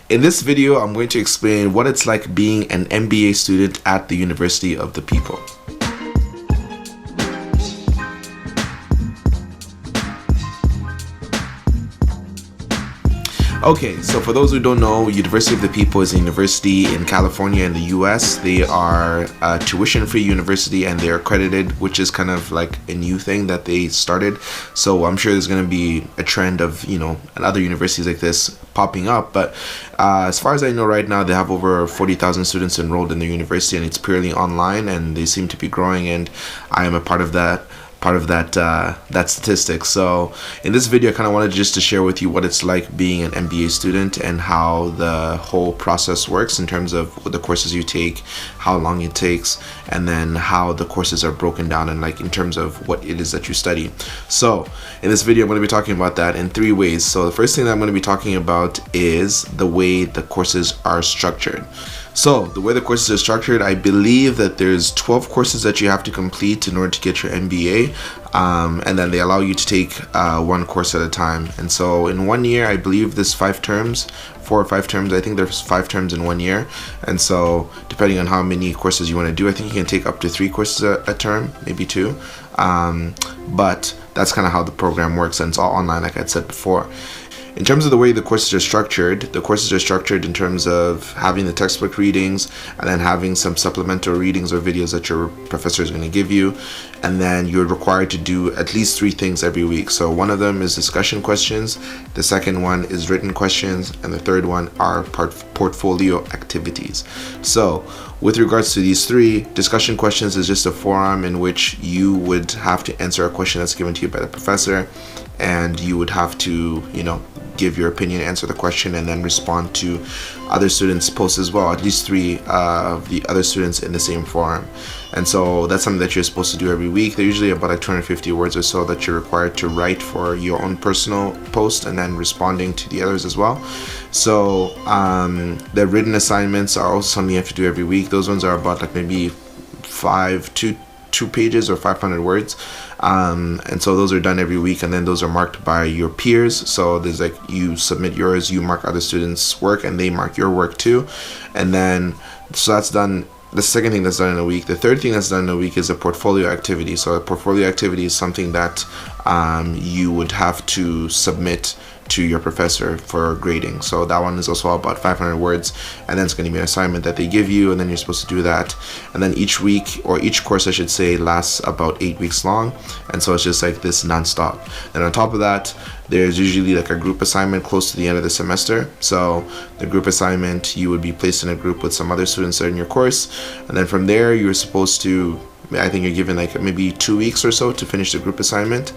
In this video, I'm going to explain what it's like being an MBA student at the University of the People. Okay, so for those who don't know, University of the People is a university in California in the US. They are a tuition-free university and they're accredited, which is kind of like a new thing that they started. So I'm sure there's going to be a trend of, other universities like this popping up. But as far as I know right now, they have over 40,000 students enrolled in the university and it's purely online and they seem to be growing, and I am a part of that statistic. So in this video, I kind of wanted just to share with you what it's like being an MBA student and how the whole process works in terms of what the courses you take, how long it takes, and then how the courses are broken down and like in terms of what it is that you study. So in this video, I'm going to be talking about that in 3 ways. So the first thing that I'm going to be talking about is the way the courses are structured. So the way the courses are structured, I believe that there's 12 courses that you have to complete in order to get your MBA, and then they allow you to take one course at a time. And so in 1 year, I believe there's 5 terms, 4 or 5 terms. I think there's 5 terms in 1 year. And so depending on how many courses you want to do, I think you can take up to 3 courses a term, maybe 2. But that's kind of how the program works, and it's all online, like I said before. In terms of the way the courses are structured in terms of having the textbook readings and then having some supplemental readings or videos that your professor is going to give you. And then you're required to do at least 3 things every week. So one of them is discussion questions, the second one is written questions, and the third one are portfolio activities. So with regards to these 3, discussion questions is just a forum in which you would have to answer a question that's given to you by the professor, and you would have to, give your opinion, answer the question, and then respond to other students' posts as well, at least 3 of the other students in the same forum. And so that's something that you're supposed to do every week. They're usually about like 250 words or so that you're required to write for your own personal post and then responding to the others as well. So the written assignments are also something you have to do every week. Those ones are about like maybe 2 pages or 500 words. And so those are done every week, and then those are marked by your peers. So there's like, you submit yours, you mark other students' work, and they mark your work too. And then, so that's done. The second thing that's done in a week. The third thing that's done in a week is a portfolio activity. So a portfolio activity is something that you would have to submit to your professor for grading. So that one is also about 500 words, and then it's going to be an assignment that they give you, and then you're supposed to do that. And then each week, or each course I should say, lasts about 8 weeks long, and so it's just like this non-stop. And on top of that, there's usually like a group assignment close to the end of the semester. So the group assignment, you would be placed in a group with some other students that are in your course, and then from there you're supposed to, I think you're given like maybe 2 weeks or so to finish the group assignment.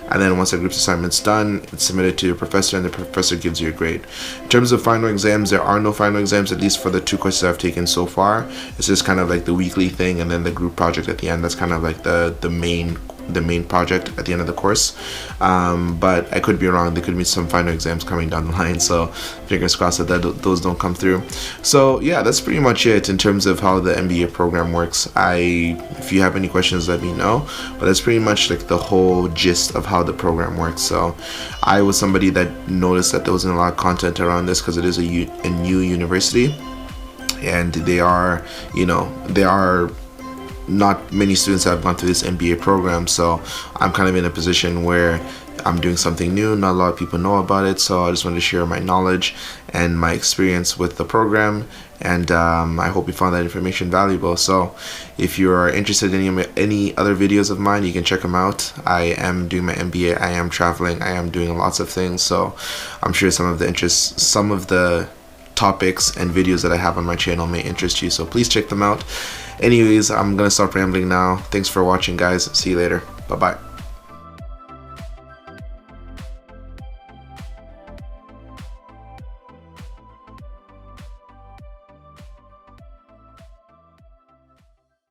And then once the group assignment's done, it's submitted to your professor, and the professor gives you a grade. In terms of final exams, there are no final exams, at least for the 2 courses I've taken so far. It's just kind of like the weekly thing, and then the group project at the end. That's kind of like the main project at the end of the course. But I could be wrong. There could be some final exams coming down the line, so fingers crossed that those don't come through. So yeah, that's pretty much it in terms of how the MBA program works. If you have any questions, let me know, but that's pretty much like the whole gist of how the program works. So I was somebody that noticed that there wasn't a lot of content around this because it is a new university, and there are not many students have gone through this MBA program. So I'm kind of in a position where I'm doing something new. Not a lot of people know about it, so I just wanted to share my knowledge and my experience with the program, and I hope you found that information valuable. So if you're interested in any other videos of mine, you can check them out. I am doing my MBA, I am traveling, I am doing lots of things, so I'm sure some of the topics and videos that I have on my channel may interest you, so please check them out. Anyways, I'm gonna stop rambling now. Thanks for watching, guys. See you later. Bye bye.